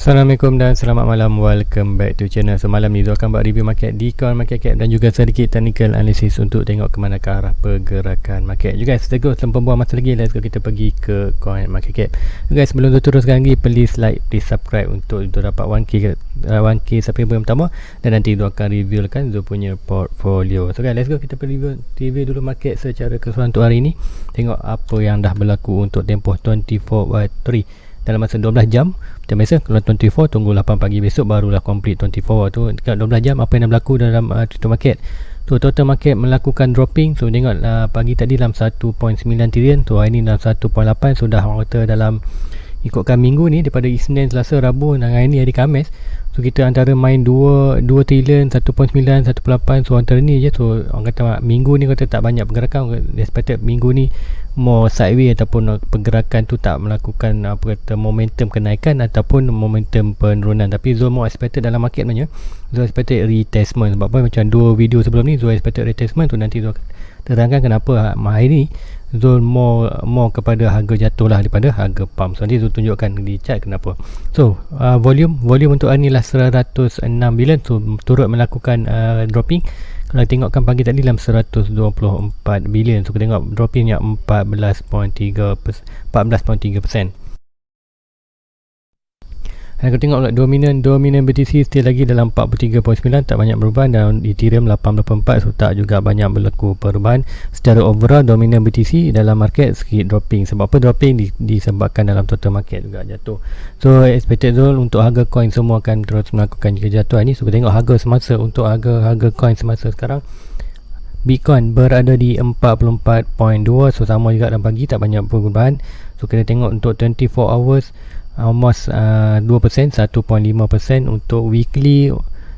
Assalamualaikum dan selamat malam. Welcome back to channel. So malam ni Zul akan buat review market Dcon, market cap dan juga sedikit technical analysis untuk tengok ke mana ke arah pergerakan market. You guys, let's go. Tanpa buang masa lagi, let's go kita pergi ke coin market cap. You guys, sebelum tu teruskan lagi, please like, please subscribe untuk dapat 1k subscriber yang pertama, dan nanti Zul akan reviewkan Zul punya portfolio. So guys, let's go kita review dulu market secara keseluruhan untuk hari ni. Tengok apa yang dah berlaku untuk tempoh 24/3 dalam masa 12 jam. Macam biasa, kalau 24 tunggu 8 pagi besok barulah complete 24 tu. Dekat 12 jam apa yang dah berlaku dalam total market. So total market melakukan dropping. So tengok pagi tadi dalam 1.9 trilion. So hari ni dalam 1.8. Sudah orang kata dalam ikutkan minggu ni daripada Isnin, Selasa, Rabu dan hari ni hari Khamis. So kita antara main 2 trilion, 1.9, 1.8. So antara ni je. So orang kata minggu ni kata tak banyak pergerakan. Expected minggu ni more sideways ataupun pergerakan tu tak melakukan apa kata momentum kenaikan ataupun momentum penurunan. Tapi Zul more expected dalam market sebenarnya. Zul expected retestment. Sebab apa, macam 2 video sebelum ni Zul expected retestment tu. Nanti Zul terangkan kenapa hari ni Zul more kepada harga jatuh lah daripada harga pump. So nanti Zul tunjukkan di chart kenapa. So volume untuk hari ni lah 106 bilion. So turut melakukan dropping. Kalau tengokkan pagi tadi dalam 124 bilion. So kita tengok droppingnya 14.3%. Dan kita tengok dominan BTC still lagi dalam 43.9, tak banyak perubahan, dan Ethereum 8.84. So tak juga banyak berlaku perubahan. Secara overall dominan BTC dalam market sikit dropping. Sebab apa dropping? Disebabkan dalam total market juga jatuh. So expected Zul untuk harga coin semua akan terus melakukan kejatuhan ni. So kita tengok harga semasa untuk harga coin semasa sekarang. Bitcoin berada di 44.2. So sama juga dalam pagi, tak banyak perubahan. So kita tengok untuk 24 hours almost 2%, 1.5%. Untuk weekly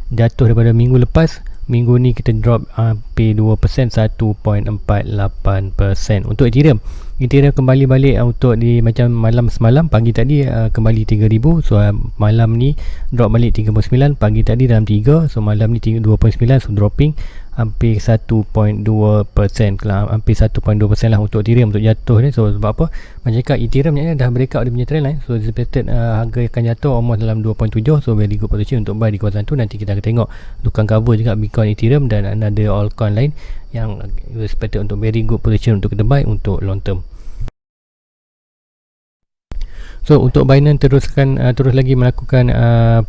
jatuh daripada minggu lepas. Minggu ni kita drop hampir 2%, 1.48%. Untuk Ethereum kembali balik untuk di macam malam semalam. Pagi tadi kembali 3,000. So malam ni drop balik 39. Pagi tadi dalam 3. So malam ni 2.9. So dropping hampir 1.2%, hampir 1.2% lah untuk Ethereum untuk jatuh ni. So sebab apa, macam cakap Ethereum ni dah breakout dia punya trend line. So expected harga akan jatuh almost dalam 2.7. So very good position untuk buy di kawasan tu. Nanti kita akan tengok tukang cover juga Bitcoin, Ethereum dan ada altcoin lain yang expected untuk very good position untuk kita buy untuk long term. So untuk Binance terus lagi melakukan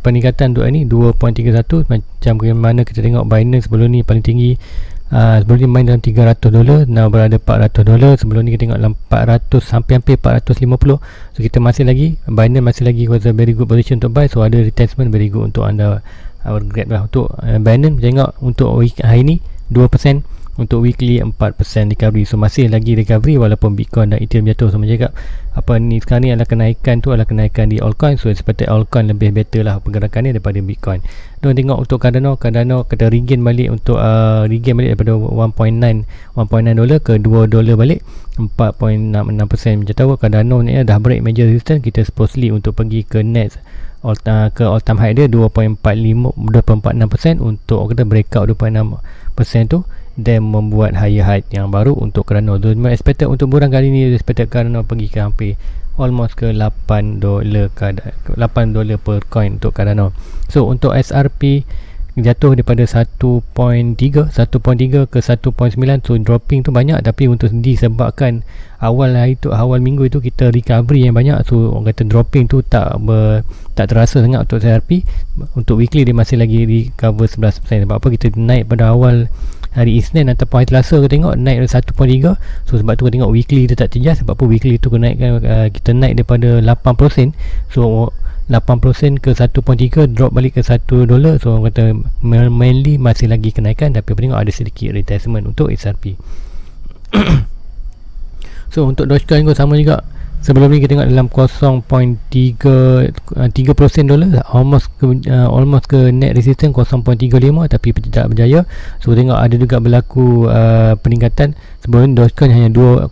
peningkatan untuk ini 2.31. Macam mana kita tengok Binance sebelum ni paling tinggi, sebelum ni main dalam $300, now berada $400. Sebelum ni kita tengok dalam 400, hampir 450. So kita masih lagi, Binance masih lagi was a very good position untuk buy. So ada retestment very good untuk anda grab lah. Untuk Binance tengok untuk hari ni 2%, untuk weekly 4% recovery. So masih lagi recovery walaupun Bitcoin dan Ethereum jatuh. So macam cakap apa ni sekarang ni adalah kenaikan di altcoin. So seperti altcoin lebih better lah pergerakan ni daripada Bitcoin. Dan tengok untuk Cardano kita regain balik untuk daripada 1.9 $1.9 ke $2 balik 4.66%. Macam tahu Cardano ni dah break major resistance. Kita supposedly untuk pergi ke next ke all time high dia 2.46%. Untuk kita breakout 2.6% tu dan membuat higher height yang baru untuk Cardano. So expected untuk bulan kali ni, expected Cardano pergi ke hampir almost ke $8 per coin untuk Cardano. So untuk SRP jatuh daripada 1.3 ke 1.9. So dropping tu banyak, tapi untuk disebabkan awal minggu itu kita recovery yang banyak. So orang kata dropping tu tak terasa sangat untuk SRP. Untuk weekly dia masih lagi recover 11%. Sebab apa, kita naik pada awal hari Isnin ataupun hari Selasa kita tengok naik 1.3. So sebab tu kita tengok weekly dia tak terjas. Sebab apa, weekly tu kita naik daripada 8%. So 8% ke 1.3, drop balik ke $1. So orang kata mainly masih lagi kenaikan, tapi tengok ada sedikit retestment untuk SRP. So untuk Dogecoin pun sama juga. Sebelum ni kita tengok dalam 0.3% almost ke net resistance 0.35, tapi tidak berjaya. So tengok ada juga berlaku peningkatan. Sebelum ni Dogecoin hanya 0.20.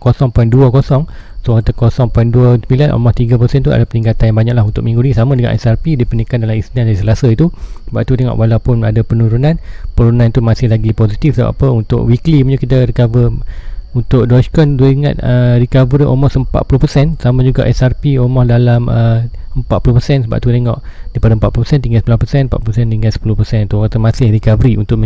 So kata 0.29, almost 3% tu ada peningkatan yang banyak lah untuk minggu ni. Sama dengan SRP, dia peningkatan dalam Isnin dan Selasa itu. Sebab tu tengok walaupun ada penurunan tu masih lagi positif. Sebab apa, untuk weekly punya kita recover Untuk Dogecoin dua ingat recovery almost 40%, sama juga SRP almost dalam 40%. Sebab tu tengok daripada 40% tinggal 9%, 40% tinggal 10%. Tu kata masih recovery untuk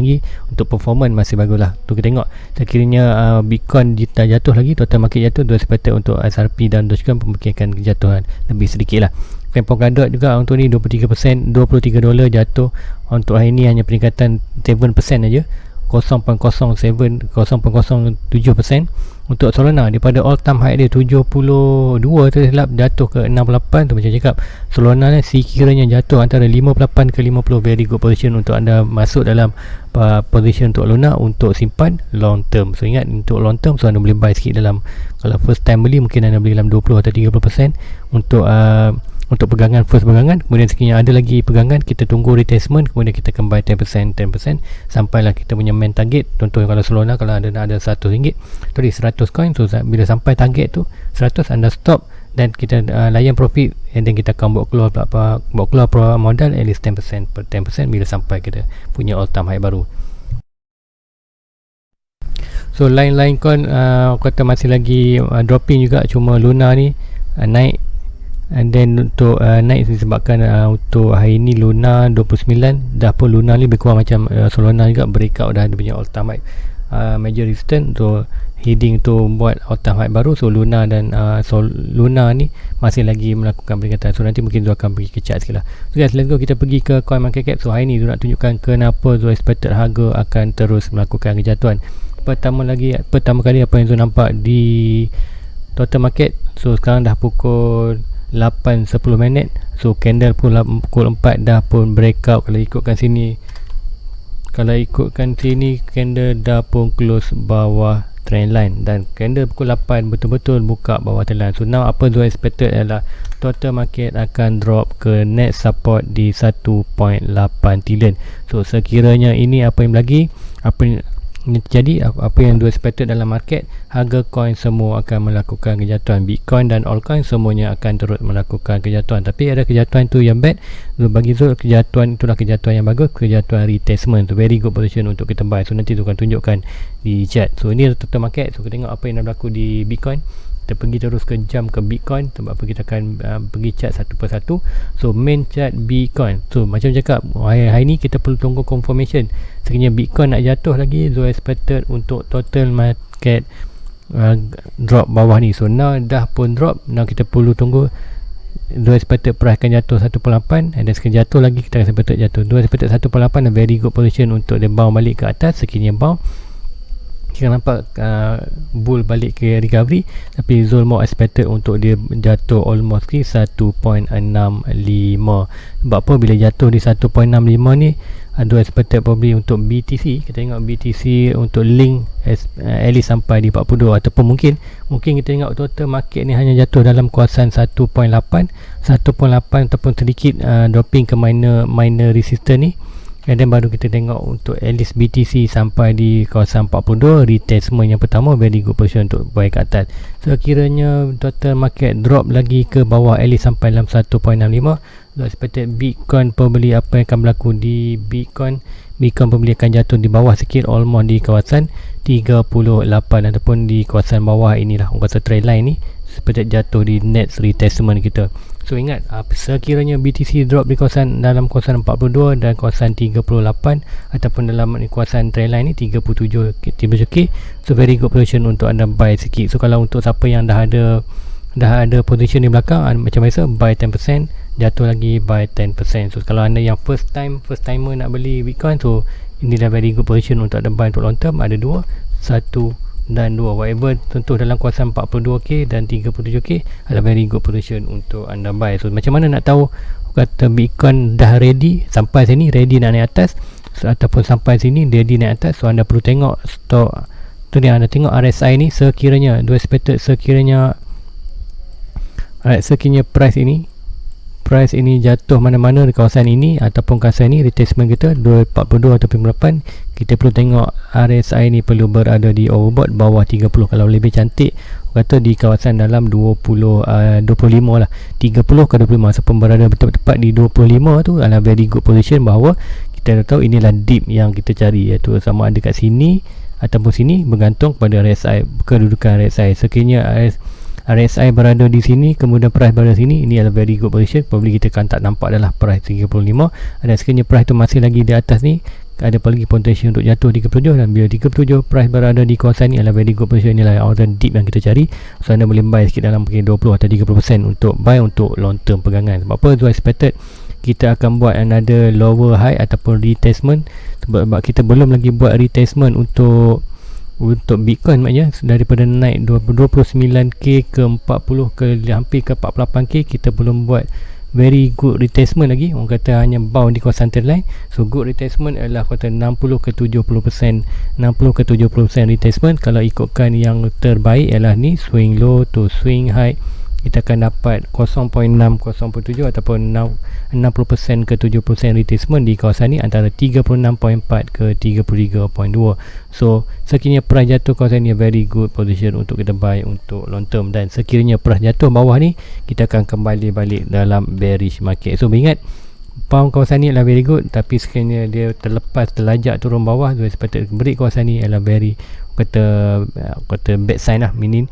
untuk performance masih bagus lah. Tu kita tengok sekiranya Bitcoin jatuh lagi, total market jatuh, dua expected untuk SRP dan Dogecoin memungkinkan kejatuhan lebih sedikit lah. Polkadot juga untuk ni 23%, $23 jatuh. Untuk hari ni hanya peningkatan 7% aja, 0.07%. Untuk Solana daripada all time high dia 72 tu silap jatuh ke 68 tu. Macam cakap, Solana ni sekiranya jatuh antara 58 ke 50, very good position untuk anda masuk dalam position untuk Luna untuk simpan long term. So ingat, untuk long term, so anda boleh buy sikit dalam, kalau first time beli mungkin anda beli dalam 20 atau 30% untuk pegangan, first pegangan. Kemudian sekiranya ada lagi pegangan, kita tunggu retestment, kemudian kita akan buy 10% sampailah kita punya main target. Contohnya kalau Solana, kalau ada RM100, tadi 100 coin, so bila sampai target tu 100, anda stop dan kita layan profit, and then kita akan buat keluar modal at least 10% per 10% bila sampai kita punya all time high baru. So lain-lain coin kata masih lagi dropping juga, cuma Luna ni naik. And then untuk naik disebabkan untuk hari ni Luna 29, dah pun Luna ni lebih kurang macam Solana juga, breakout dah ada punya all time high, major resistance. So heading tu buat all time high baru. So Luna dan Luna ni masih lagi melakukan peningkatan. So nanti mungkin tu akan pergi ke chart sikit lah. So guys, let's go, kita pergi ke coin market cap. So hari ni tu nak tunjukkan kenapa tu expected harga akan terus melakukan kejatuhan. Pertama kali apa yang tu nampak di total market. So sekarang dah pukul 8.10. So candle pun pukul 4 dah pun breakout. Kalau ikutkan sini candle dah pun close bawah trendline, dan candle pukul 8 betul-betul buka bawah trendline. So now apa tu expected adalah total market akan drop ke net support di 1.8 trillion. So sekiranya ini apa yang jadi apa yang expected dalam market, harga coin semua akan melakukan kejatuhan. Bitcoin dan altcoin semuanya akan terus melakukan kejatuhan. Tapi ada kejatuhan tu yang bad. So bagi Zul, kejatuhan itulah kejatuhan yang bagus, kejatuhan retestment tu very good position untuk kita buy. So nanti tu akan tunjukkan di chart. So ini total market. So kita tengok apa yang berlaku di Bitcoin. Kita pergi terus ke jam ke Bitcoin, sebab apa kita akan pergi chart satu persatu. So main chart Bitcoin. So macam cakap, hari ni kita perlu tunggu confirmation. Sekiranya Bitcoin nak jatuh lagi, so expected untuk total market drop bawah ni. So now dah pun drop. Now kita perlu tunggu, so expected price akan jatuh 1.8, and then sekiranya jatuh lagi kita akan expected jatuh. So expected 1.8 a very good position untuk dia bounce balik ke atas. Sekiranya bounce, kita nampak bull balik ke recovery, tapi Zul more expected untuk dia jatuh almost ke 1.65. Sebab apa, bila jatuh di 1.65 ni, ada expected probably untuk BTC. Kita tengok BTC untuk link at least sampai di 42, ataupun mungkin kita tengok total market ni hanya jatuh dalam kawasan 1.8 ataupun sedikit dropping ke minor resistance ni. And then baru kita tengok untuk at least BTC sampai di kawasan 42, retestment yang pertama, very good position untuk buy ke atas. So kiranya total market drop lagi ke bawah at least sampai dalam 1.65, so expected Bitcoin probably apa yang akan berlaku di Bitcoin probably akan jatuh di bawah sikit, almost di kawasan 38 ataupun di kawasan bawah inilah, kawasan trend line ni seperti jatuh di next retestment kita. So ingat, sekiranya BTC drop di dalam kawasan 42 dan kawasan 38 ataupun dalam kawasan trendline ni 37k, so very good position untuk anda buy sikit. So kalau untuk siapa yang dah ada position di belakang, macam biasa buy 10%, jatuh lagi buy 10%. So kalau anda yang first timer nak beli Bitcoin, so inilah very good position untuk anda buy untuk long term. Ada 2, 1 dan 2, whatever tentu dalam kawasan 42k dan 37k adalah very good position untuk anda buy. So macam mana nak tahu kata Bitcoin dah ready sampai sini, ready nak naik atas, ataupun sampai sini ready naik atas? So anda perlu tengok stok tu dia, anda tengok RSI ni. Sekiranya price ini jatuh mana-mana di kawasan ini ataupun kawasan ini, retestment kita 242 atau 58, kita perlu tengok RSI ni perlu berada di overbought bawah 30. Kalau lebih cantik kata di kawasan dalam 25 lah, 30 ke 25, sepun berada tepat di 25 tu adalah very good position, bahawa kita dah tahu inilah dip yang kita cari, iaitu sama ada kat sini ataupun sini bergantung pada RSI, kedudukan RSI. Sekiranya RSI berada di sini, kemudian price berada di sini, ini adalah very good position. Probably kita akan tak nampak adalah price 35. Dan sekiranya price tu masih lagi di atas ni, ada lagi potensi untuk jatuh 37. Dan bila 37 price berada di kawasan ni adalah very good position. Inilah order deep yang kita cari. So anda boleh buy sikit dalam mungkin 20 atau 30% untuk buy untuk long term pegangan. Sebab apa? As expected, kita akan buat another lower high ataupun retestment. Sebab kita belum lagi buat retestment untuk Bitcoin, maknanya daripada naik 29k ke 40 ke hampir ke 48k, kita belum buat very good retestment lagi. Orang kata hanya bound di kawasan trendline. So good retestment adalah kata 60 ke 70%, 60 ke 70% retestment. Kalau ikutkan yang terbaik ialah ni, swing low to swing high, kita akan dapat 0.6, 0.7 ataupun 60% ke 70% retestment di kawasan ni antara 36.4 ke 33.2. So sekiranya price jatuh kawasan ni, very good position untuk kita buy untuk long term. Dan sekiranya price jatuh bawah ni, kita akan kembali balik dalam bearish market. So ingat, pound kawasan ni adalah very good, tapi sekiranya dia terlajak turun bawah, so expected break kawasan ni adalah very kata bad sign lah, meaning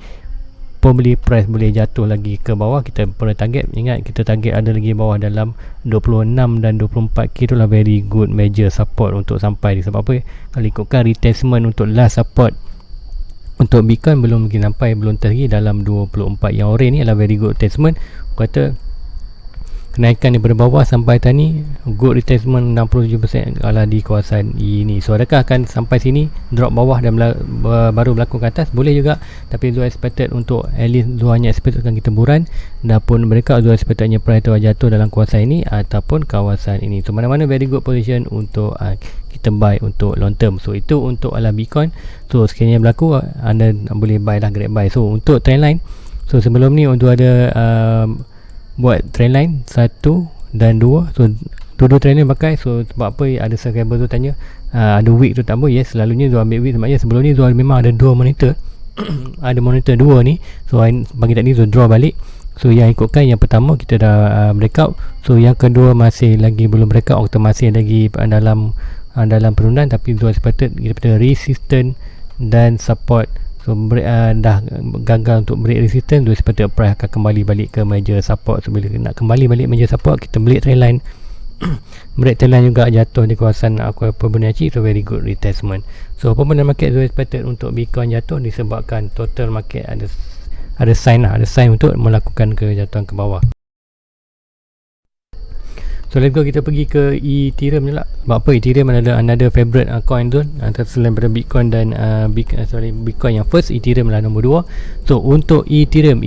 probably price boleh jatuh lagi ke bawah. Kita perlu target, ingat kita target ada lagi bawah dalam 26 dan 24k, itulah very good major support untuk sampai di. Sebab apa? Kalau ikutkan retestment untuk last support untuk Bitcoin belum mungkin sampai, belum lagi dalam 24. Yang orange ni adalah very good retestment. Kata kenaikan daripada bawah sampai tadi, good retestment 67% kalau di kawasan ini. So adakah akan sampai sini drop bawah dan baru berlaku ke atas? Boleh juga, tapi Zul expected untuk at least Zul hanya expectkan kita buran, dan pun mereka Zul expectednya price tu jatuh dalam kawasan ini ataupun kawasan ini. So mana-mana very good position untuk kita buy untuk long term. So itu untuk ala Bitcoin. So sekiranya berlaku, anda boleh buy lah, grab buy. So untuk trendline, so sebelum ni untuk ada buat trendline 1 dan 2. So dua-dua trendline pakai. So sebab apa? Ada subscriber tu tanya ada week tu tak apa. Yes, selalunya Zul ambil week. Sebabnya sebelum ni Zul memang ada dua monitor ada monitor dua ni. So bagi tadi Zul draw balik. So yang ikutkan, yang pertama kita dah breakout. So yang kedua masih lagi belum breakout, kita masih lagi dalam penurunan. Tapi Zul expected kita pada resistance dan support. So dah gagal untuk break resistance, Zul expected price akan kembali balik ke major support. So bila nak kembali balik major support, kita break trendline break trendline juga jatuh di kawasan Fibonacci. So very good retestment. So pemenang market Zul expected untuk Bitcoin jatuh disebabkan total market ada sign untuk melakukan kejatuhan ke bawah. So let's go, kita pergi ke Ethereum je lah. Sebab apa? Ethereum adalah another favorite coin tu, antara selain daripada Bitcoin dan Bitcoin yang first, Ethereum lah nombor 2. So untuk Ethereum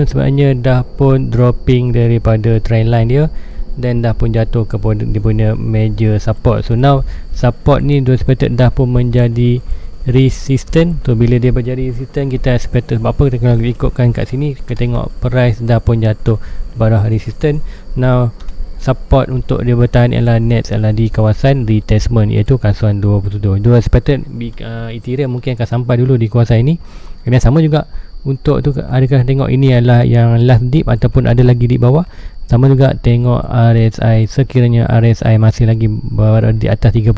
sebenarnya dah pun dropping daripada trendline dia, dan dah pun jatuh kepada dia punya major support. So now support ni expected dah pun menjadi resistant. So bila dia berjadi resistant, kita expected. Sebab apa? Kita kalau ikutkan kat sini, kita tengok price dah pun jatuh barah resistant. Now support untuk dia bertahan ialah next adalah di kawasan retestment, iaitu kawasan 27. Dua expected Ethereum mungkin akan sampai dulu di kawasan ini. Dan sama juga untuk tu, adakah tengok ini adalah yang last dip ataupun ada lagi di bawah. Sama juga tengok RSI, sekiranya RSI masih lagi berada di atas 30,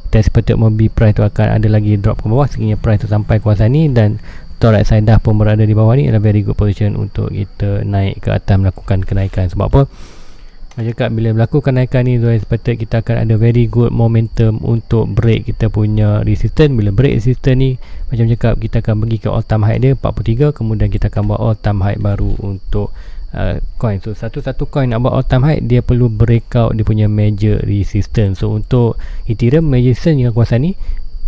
kita expected mobil price tu akan ada lagi drop ke bawah. Sekiranya price tu sampai kawasan ni dan right side dah pun berada di bawah ni, adalah very good position untuk kita naik ke atas melakukan kenaikan. Sebab apa? Cakap bila berlaku kenaikan ni, expected kita akan ada very good momentum untuk break kita punya resistance. Bila break resistance ni, macam cakap, kita akan pergi ke all time high dia 43, kemudian kita akan buat all time high baru untuk coin. So satu-satu coin nak buat all time high, dia perlu breakout dia punya major resistance. So untuk Ethereum major resistance yang kawasan ni,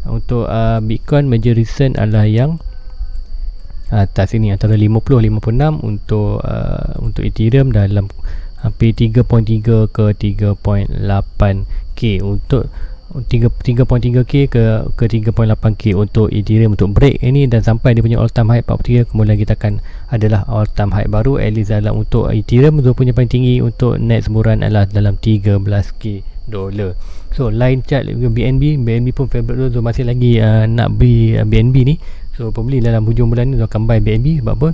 untuk Bitcoin major resistance adalah yang atas ini antara 50-56. Untuk Ethereum dalam hampir 3.3 ke 3.8k. Untuk 3.3k ke 3.8k untuk Ethereum untuk break ini dan sampai dia punya all time high 43. Kemudian kita akan adalah all time high baru, at least dalam untuk Ethereum tu punya paling tinggi untuk next bulan adalah dalam 13k dolar. So line chart BNB pun favorite tu, masih lagi nak beli BNB ni. So probably dalam hujung bulan ni tu akan buy BNB. Sebab apa?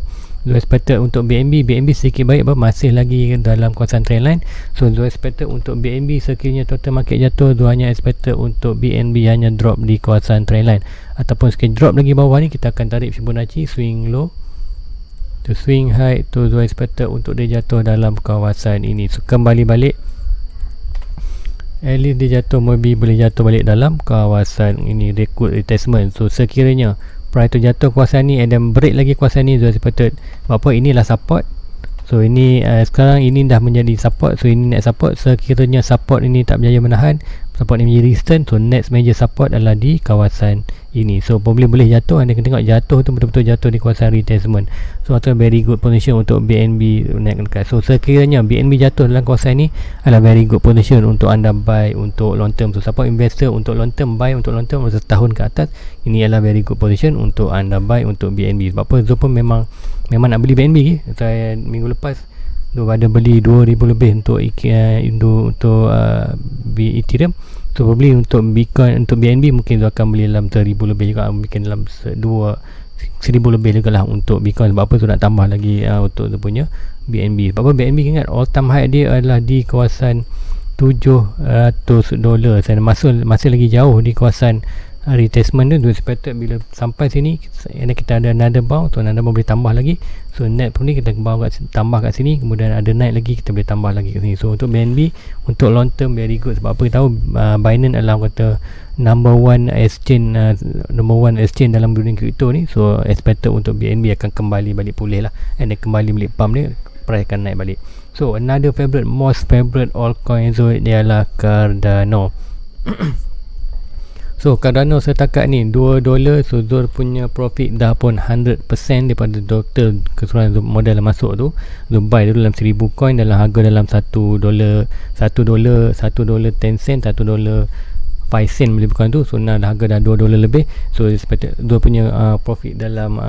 Zone expected untuk BNB sedikit baik, masih lagi dalam kawasan trendline. So zone expected untuk BNB sekiranya total market jatuh, zone hanya expected untuk BNB hanya drop di kawasan trendline, ataupun sekiranya drop lagi bawah ni, kita akan tarik Fibonacci swing low to swing high to zone expected untuk dia jatuh dalam kawasan ini. So kembali balik, at least dia jatuh, maybe boleh jatuh balik dalam kawasan ini, record retracement. So sekiranya price tu jatuh kawasan ni and then break lagi kawasan ni, zone expected, apa inilah support. So ini sekarang ini dah menjadi support, so ini next support. Sekiranya support ini tak berjaya menahan, support ni menjadi resistance, so next major support adalah di kawasan ini. So probably boleh jatuh, anda kena tengok jatuh tu betul-betul jatuh di kawasan retracement. So atau very good position untuk BNB naik dekat. So sekiranya BNB jatuh dalam kawasan ni adalah very good position untuk anda buy untuk long term. So siapa investor untuk long term, buy untuk long term setahun ke atas, ini adalah very good position untuk anda buy untuk BNB. Sebab apa, Zul pun memang nak beli BNB ke. Saya minggu lepas Zul ada beli 2000 lebih untuk Ethereum. So probably untuk Bitcoin, untuk BNB mungkin Zul akan beli dalam 1000 lebih juga, mungkin dalam 1000 lebih juga lah untuk Bitcoin. Sebab apa, Zul nak tambah lagi untuk Zul punya BNB. Sebab apa, BNB ingat all time high dia adalah di kawasan $700. Saya masih lagi jauh di kawasan retracement tu. Expected bila sampai sini kita ada another bounce, so another bounce boleh tambah lagi. So net pun ni kita tambah kat sini, kemudian ada naik lagi, kita boleh tambah lagi kat sini. So untuk BNB untuk long term very good. Sebab apa, kita tahu Binance adalah kata number one exchange dalam dunia kripto ni. So expected untuk BNB akan kembali balik pulih lah, and then kembali balik pump dia, price akan naik balik. So another most favorite altcoin Zul dia adalah Cardano. So Cardano setakat ni $2. So Zul punya profit dah pun 100% daripada total keseluruhan modal yang masuk tu. Zul buy dulu dalam 1000 coin dalam harga dalam $1 $1 $1 10 sen, $1 5 sen beli coin tu. So nah harga dah $2 lebih. So Zul punya profit dalam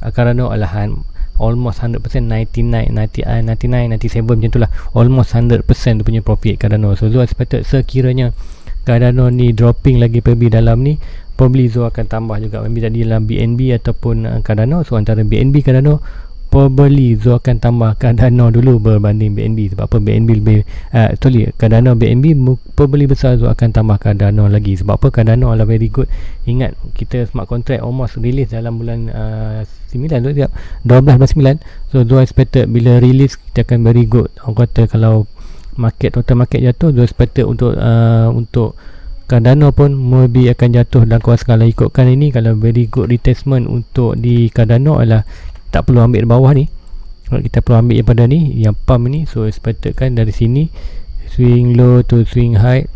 Cardano adalah almost 100%, 99, 97 macam tu lah, almost 100% tu punya profit Cardano. So Zul expected sekiranya Cardano ni dropping lagi lebih dalam ni, probably Zul akan tambah juga, maybe tadi dalam BNB ataupun Cardano. So antara BNB Cardano, probably Zul akan tambah Cardano dulu berbanding BNB. Sebab apa, BNB lebih Cardano BNB probably besar, Zul akan tambah Cardano lagi. Sebab apa, Cardano adalah very good. Ingat kita smart contract almost release dalam bulan 9 tu, 12 bulan 9. So Zul expected bila release kita akan very good. Orang kata kalau total market jatuh, Zul expected untuk Cardano pun maybe akan jatuh dalam kawasan. Kalau ikutkan ini, kalau very good retracement untuk di Cardano adalah tak perlu ambil di bawah ni, kalau kita perlu ambil daripada ni yang pump ni. So expected kan dari sini swing low to swing high,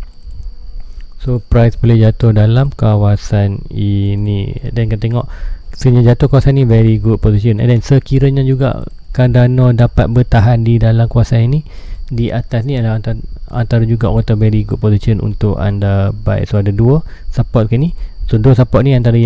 so price boleh jatuh dalam kawasan ini. Dan kita tengok sekiranya jatuh kawasan ni very good position. And then sekiranya juga Cardano dapat bertahan di dalam kawasan ini, di atas ni adalah antara juga water very good position untuk anda buy. So ada dua support ke ni. So dua support ni antara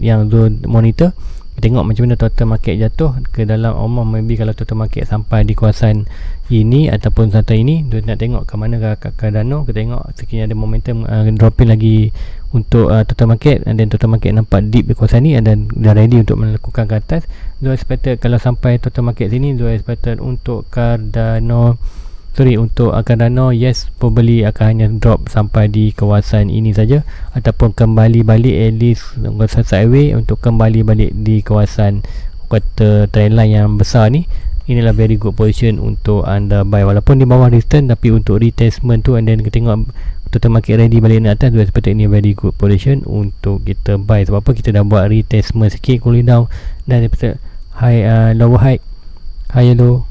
yang Zul monitor. Tengok macam mana total market jatuh ke dalam maybe kalau total market sampai di kawasan ini ataupun sampai ini, Zul nak tengok ke mana Cardano. Kita tengok sekiranya ada momentum dropping lagi untuk total market, and then total market nampak deep di kawasan ni dan dah ready untuk melakukan ke atas. Zul expected kalau sampai total market sini, Zul expected untuk Cardano yes, probably akan hanya drop sampai di kawasan ini saja, ataupun kembali balik at least sideways untuk kembali balik di kawasan kata trendline yang besar ni. Inilah very good position untuk anda buy walaupun di bawah resistance, tapi untuk retestment tu and then kita tengok total market ready balik naik atas, seperti ini very good position untuk kita buy. Sebab apa, kita dah buat retestment sikit, cooling down, dan daripada lower high, higher low,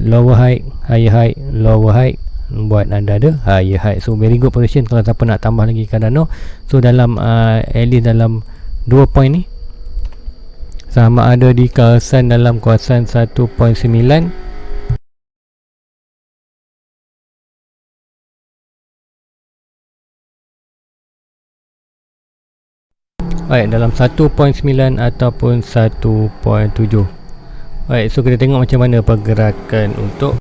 lower high, higher high, lower high, buat anda ada higher high. So very good position kalau siapa nak tambah lagi Cardano. So dalam at least dalam 2 point ni sama ada di kawasan dalam kawasan 1.9. Baik, dalam 1.9 ataupun 1.7. Baik, so kita tengok macam mana pergerakan untuk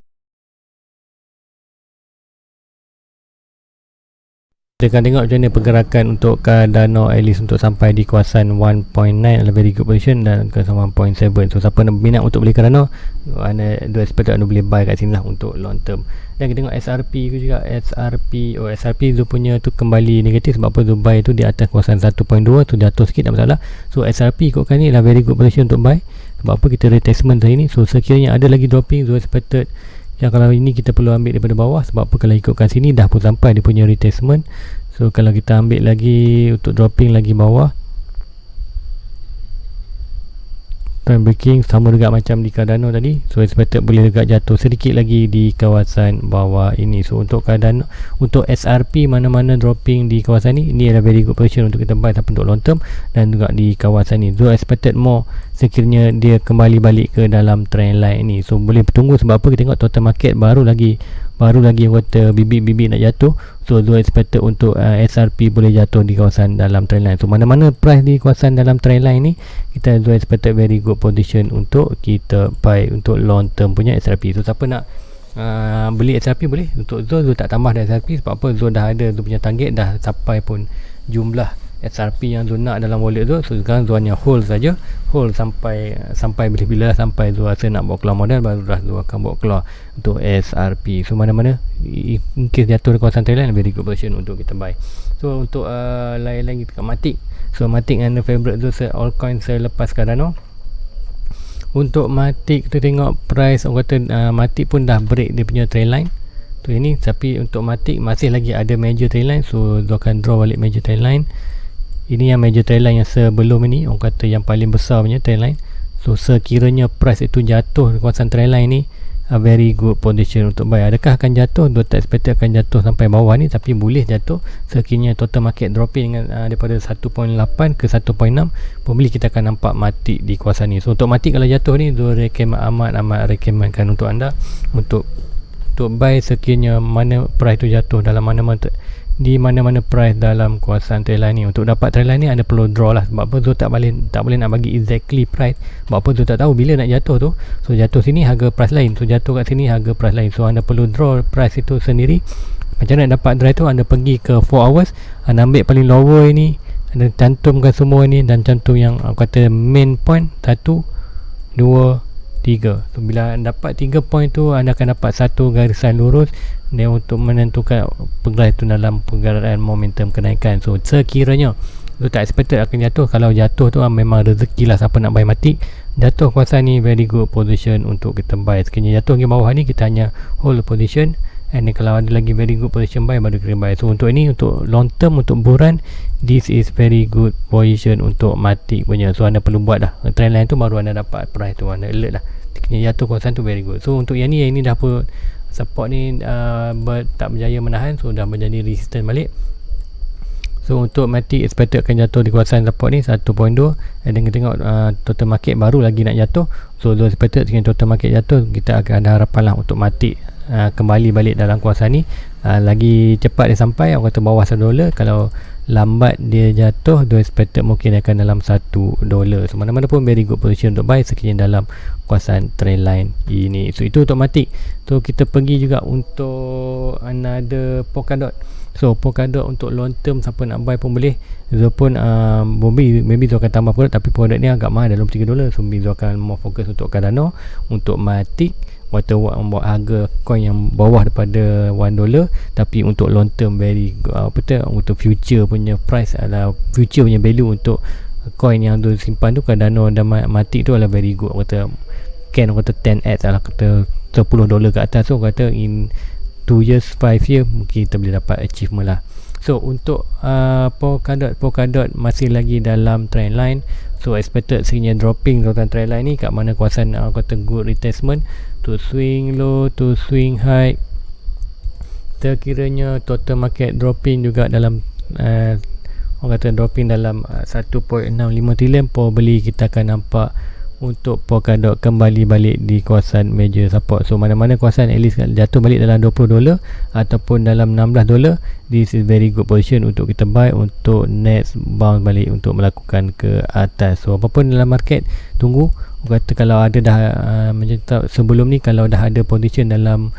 kita akan tengok macam mana pergerakan untuk Cardano at least untuk sampai di kawasan 1.9 adalah very good position, dan kawasan 1.7. so siapa nak minat untuk beli Cardano, anda expected anda boleh buy kat sini lah untuk long term. Dan kita tengok SRP tu juga, SRP tu punya tu kembali negatif. Sebab apa? tu buy tu di atas kawasan 1.2 tu jatuh sikit, tak masalah. So SRP ikutkan ni adalah very good position untuk buy. Sebab apa? Kita retracement hari ni, so sekiranya ada lagi dropping, so expected yang kalau ini kita perlu ambil daripada bawah. Sebab apa? Kalau ikutkan sini dah pun sampai dia punya retracement. So kalau kita ambil lagi untuk dropping lagi bawah, time breaking sama juga macam di Cardano tadi, so expected boleh juga jatuh sedikit lagi di kawasan bawah ini. So untuk Cardano, untuk SRP mana-mana dropping di kawasan ni adalah very good position untuk kita buy tapi untuk long term, dan juga di kawasan ni so expected more sekiranya dia kembali balik ke dalam trend line ni. So boleh tunggu. Sebab apa? Kita tengok total market baru lagi kata bibit-bibit nak jatuh. So expected untuk SRP boleh jatuh di kawasan dalam trend line. So mana-mana price di kawasan dalam trend line ni, kita expected very good position untuk kita buy untuk long term punya SRP. So siapa nak beli SRP boleh. Untuk Zul tak tambah dah SRP. Sebab apa? Zul dah ada Zul punya target, dah sampai pun jumlah SRP yang Zul nak dalam wallet Zul. So sekarang Zul hanya hold saja, hold sampai bila sampai Zul rasa nak bawa keluar modal, baru dah Zul akan bawa keluar untuk SRP. So mana-mana in case jatuh di kawasan trend line, very good position untuk kita buy. So untuk lain-lain kita kat Matic. So Matic and favorite Zul altcoin selepas Cardano. Untuk Matic kita tengok price, orang kata Matic pun dah break dia punya trend line tu ini. Tapi untuk Matic masih lagi ada major trend line, so Zul akan draw balik major trend line. Ini yang major trend line yang sebelum ini, orang kata yang paling besar punya trend line. So sekiranya price itu jatuh di kawasan trend line ni, a very good position untuk buy. Adakah akan jatuh? Dua tak expected akan jatuh sampai bawah ni, tapi boleh jatuh sekiranya total market dropping dengan daripada 1.8 ke 1.6, pembeli kita akan nampak Matic di kawasan ni. So untuk Matic kalau jatuh ni, Zul amat recommendkan untuk anda untuk buy sekiranya mana price tu jatuh dalam di mana-mana price dalam kawasan trend line ni. Untuk dapat trend line ni anda perlu draw lah. Sebab apa? Zul tak boleh nak bagi exactly price. Sebab apa? Zul tak tahu bila nak jatuh tu. So jatuh sini harga price lain, so jatuh kat sini harga price lain. So anda perlu draw price itu sendiri. Macam mana nak dapat draw tu? Anda pergi ke 4 hours, anda ambil paling lower ini, anda cantumkan semua ni, dan cantum yang kata main point 1, 2, 3. So bila dapat 3 point tu, anda akan dapat satu garisan lurus dia untuk menentukan pergerakan itu dalam pergerakan momentum kenaikan. So sekiranya tu tak expected akan jatuh, kalau jatuh tu memang rezeki lah siapa nak buy Matic. Jatuh kawasan ni very good position untuk kita buy. Sekiranya jatuh ke bawah ni, kita hanya hold position, and kalau ada lagi very good position buy, baru kita buy. So untuk ini, untuk long term, untuk buran, this is very good position untuk Matic punya. So anda perlu buat dah trend line tu, baru anda dapat price tu, anda alert lah sekiranya jatuh kawasan tu very good. So untuk yang ni dah pun support ni tak berjaya menahan, so dah menjadi resistance balik. So untuk Matic expected akan jatuh di kawasan support ni 1.2, dan kita tengok total market baru lagi nak jatuh. So expected dengan total market jatuh, kita akan ada harapan lah untuk Matic kembali balik dalam kawasan ni. Lagi cepat dia sampai, orang kata bawah $1. Kalau lambat dia jatuh, dia expected mungkin akan dalam $1. So mana-mana pun very good position untuk buy sekiranya dalam kawasan trend line ini. So itu untuk Matic. So kita pergi juga untuk another Polkadot. So Polkadot untuk long term, siapa nak buy pun boleh. Zul pun maybe Zul akan tambah produk, tapi produk ni agak mahal, dalam $3. So Zul akan more fokus untuk Cardano. Untuk Matic buat harga coin yang bawah daripada $1, tapi untuk long term very untuk future punya price adalah future punya value untuk coin yang tu simpan tu, Cardano dan Matic tu adalah very good. Kata 10x lah, kata $10 ke atas. So kata in 2 years 5 year mungkin kita boleh dapat achievement lah. So untuk Polkadot masih lagi dalam trend line. So expected sekiranya dropping trend line ni kat mana kawasan kata good retracement to swing low to swing high. Sekiranya total market dropping juga dalam orang kata dropping dalam 1.65 trilion, pembeli kita akan nampak untuk Polkadot kembali balik di kawasan major support. So mana-mana kawasan at least jatuh balik dalam $20 ataupun dalam $16, this is very good position untuk kita buy untuk next bounce balik untuk melakukan ke atas. So apapun dalam market, tunggu. Kata kalau ada dah macam sebelum ni, kalau dah ada position dalam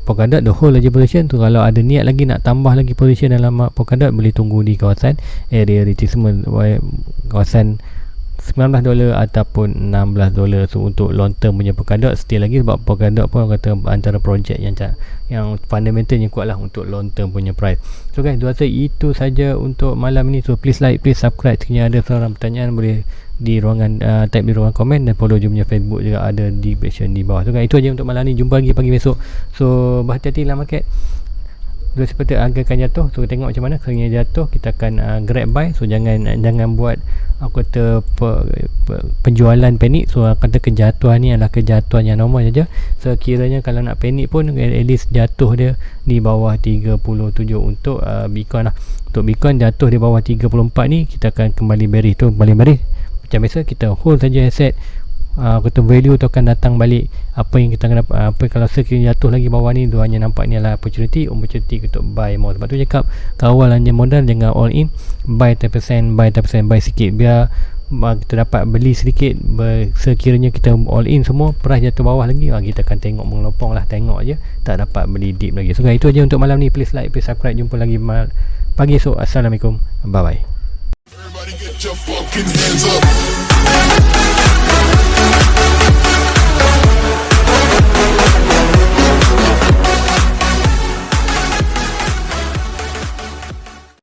Polkadot the whole aja position tu. Kalau ada niat lagi nak tambah lagi position dalam Polkadot, boleh tunggu di kawasan area retracement, kawasan $19 ataupun $16. So untuk long term punya Polkadot still lagi, sebab Polkadot pun kata antara projek yang fundamentalnya kuat lah untuk long term punya price. So guys, rasa itu saja untuk malam ni. So please like, please subscribe. Sekiranya ada seorang pertanyaan boleh di ruangan type di ruangan komen, dan follow je punya Facebook juga ada di description di bawah. So guys, itu aja untuk malam ni. Jumpa lagi pagi besok. So berhati-hati lah market. Kalau seperti harga akan jatuh, so kita tengok macam mana. Sekiranya jatuh, kita akan grab buy. So jangan buat aku kata penjualan panik. So kata kejatuhan ni adalah kejatuhan yang normal saja. Sekiranya kalau nak panik pun at least jatuh dia di bawah 37 untuk Bitcoin lah. Untuk Bitcoin jatuh di bawah 34 ni, kita akan kembali bearish. Tu kembali bearish macam biasa, kita hold saja aset. Kata value tu akan datang balik. Apa yang kita akan dapat, apa kalau sekiranya jatuh lagi bawah ni, tu hanya nampak ni adalah opportunity untuk buy more. Sebab tu cakap kawal hanya modal, jangan all in. Buy 10%, buy sikit, biar kita dapat beli sedikit. Sekiranya kita all in semua, price jatuh bawah lagi, kita akan tengok mengelopong lah, tengok je, tak dapat beli deep lagi. So guys, itu aja untuk malam ni. Please like, please subscribe. Jumpa lagi pagi esok. Assalamualaikum, bye bye. Everybody get your fucking hands up.